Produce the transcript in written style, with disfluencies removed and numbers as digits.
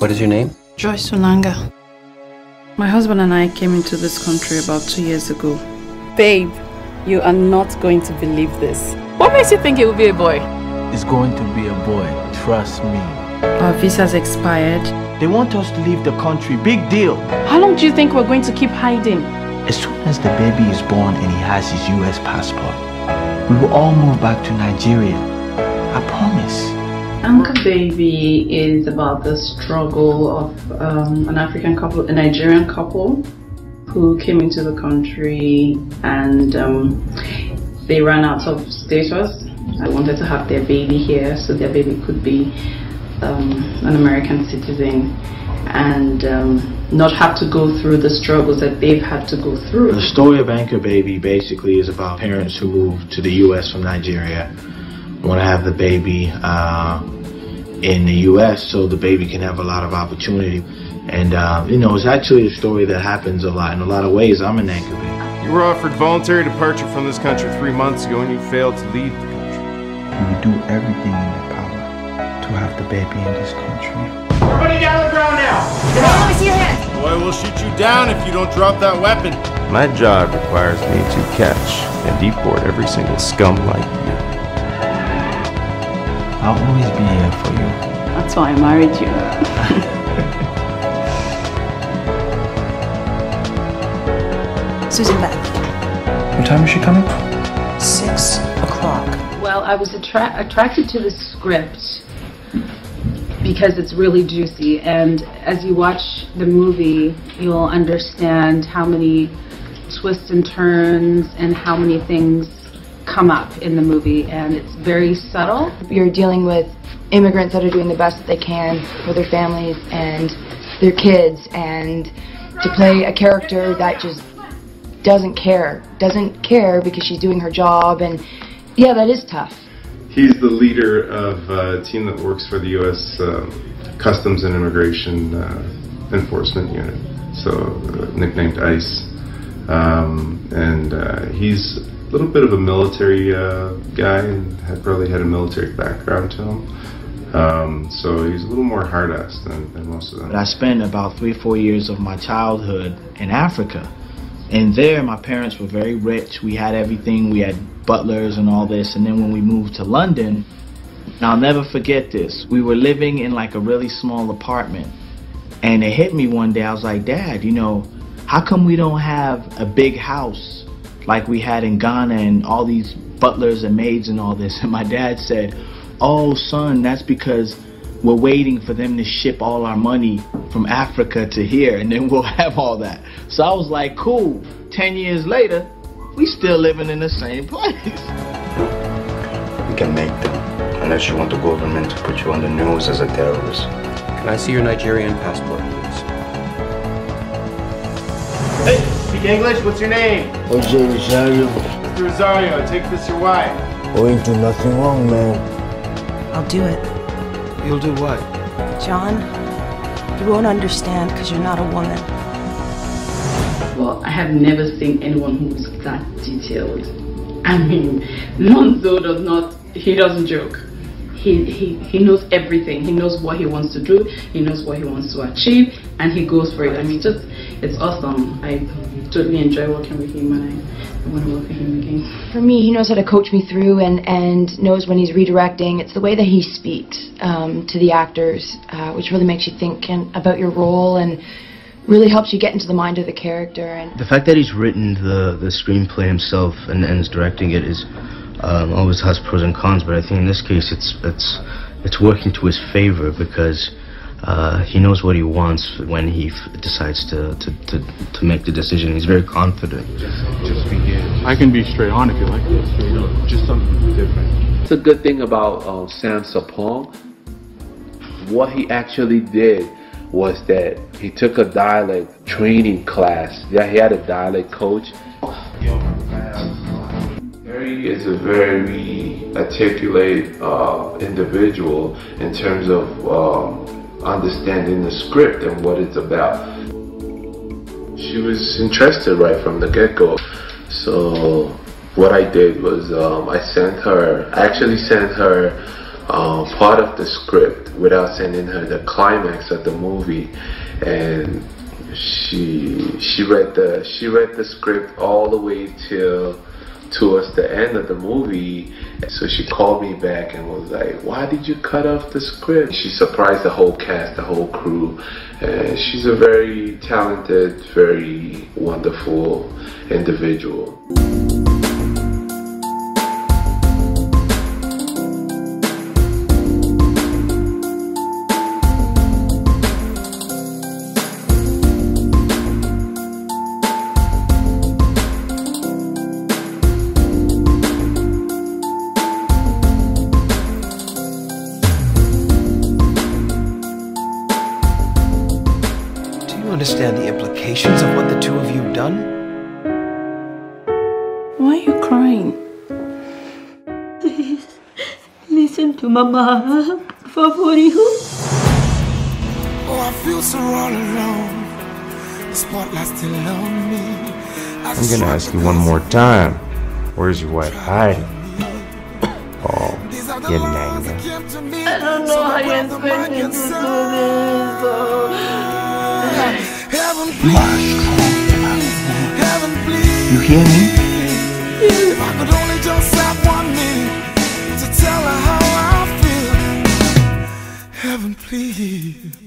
What is your name? Joyce Unanga. My husband and I came into this country about 2 years ago. Babe, you are not going to believe this. What makes you think it will be a boy? It's going to be a boy, trust me. Our visa's expired. They want us to leave the country, big deal. How long do you think we're going to keep hiding? As soon as the baby is born and he has his US passport, we will all move back to Nigeria. I promise. Anchor Baby is about the struggle of an African couple, a Nigerian couple who came into the country and they ran out of status. They wanted to have their baby here so their baby could be an American citizen and not have to go through the struggles that they've had to go through. The story of Anchor Baby basically is about parents who moved to the US from Nigeria, want to have the baby in the US so the baby can have a lot of opportunity. And you know, it's actually a story that happens a lot. In a lot of ways, I'm an Anchor Baby. You were offered voluntary departure from this country 3 months ago and you failed to leave the country. We will do everything in their power to have the baby in this country. Everybody down on the ground now! Let me see your hands! Boy, we'll shoot you down if you don't drop that weapon. My job requires me to catch and deport every single scum like you. I'll always be here for you. That's why I married you. Susan Beth. What time is she coming? 6 o'clock. Well, I was attracted to the script because it's really juicy, and as you watch the movie, you'll understand how many twists and turns and how many things come up in the movie, and it's very subtle. You're dealing with immigrants that are doing the best that they can for their families and their kids, and to play a character that just doesn't care because she's doing her job, and yeah, that is tough. He's the leader of a team that works for the U.S. Customs and Immigration Enforcement Unit, so nicknamed ICE. He's a little bit of a military guy and probably had a military background to him. So he's a little more hard-assed than most of them. But I spent about 3-4 years of my childhood in Africa. And there, my parents were very rich. We had everything. We had butlers and all this. And then when we moved to London, and I'll never forget this, we were living in like a really small apartment. And it hit me one day. I was like, Dad, you know, how come we don't have a big house like we had in Ghana and all these butlers and maids and all this? And my dad said, oh, son, that's because we're waiting for them to ship all our money from Africa to here, and then we'll have all that. So I was like, cool. 10 years later, we still living in the same place. We can make them, unless you want the government to put you on the news as a terrorist. Can I see your Nigerian passport, please? Hey, speak English? What's your name? O.J. Rosario. Mr. Rosario, I take this your wife. We ain't do nothing wrong, man. I'll do it. You'll do what? John, you won't understand because you're not a woman. Well, I have never seen anyone who was that detailed. I mean, Lonzo doesn't joke. He knows everything. He knows what he wants to do. He knows what he wants to achieve, and he goes for it. I mean, it's awesome. I totally enjoy working with him, and I want to work with him again. For me, he knows how to coach me through and knows when he's redirecting. It's the way that he speaks to the actors, which really makes you think about your role and really helps you get into the mind of the character. And the fact that he's written the screenplay himself and is directing it is always has pros and cons, but I think in this case it's working to his favor because he knows what he wants when he decides to make the decision. He's very confident. Just begin. I can be straight on if you like. Just something different. It's a good thing about Sam Sapong. What he actually did was that he took a dialect training class. Yeah, he had a dialect coach. Harry is a very articulate individual in terms of understanding the script and what it's about. She was interested right from the get-go. So what I did was I actually sent her part of the script without sending her the climax of the movie, and she read the script all the way till towards the end of the movie. So she called me back and was like, "Why did you cut off the script?" She surprised the whole cast, the whole crew, and she's a very talented, very wonderful individual. Understand the implications of what the two of you have done? Why are you crying? Please, listen to Mama. Por favor, hijo. Oh, I feel so all alone. The spotlight still on me. I'm gonna ask you one more time. Where's your wife hiding? Oh, you nanga. I don't know how you're expecting to do this. You hear me? If I could only just have 1 minute to tell her how I feel. Heaven, please.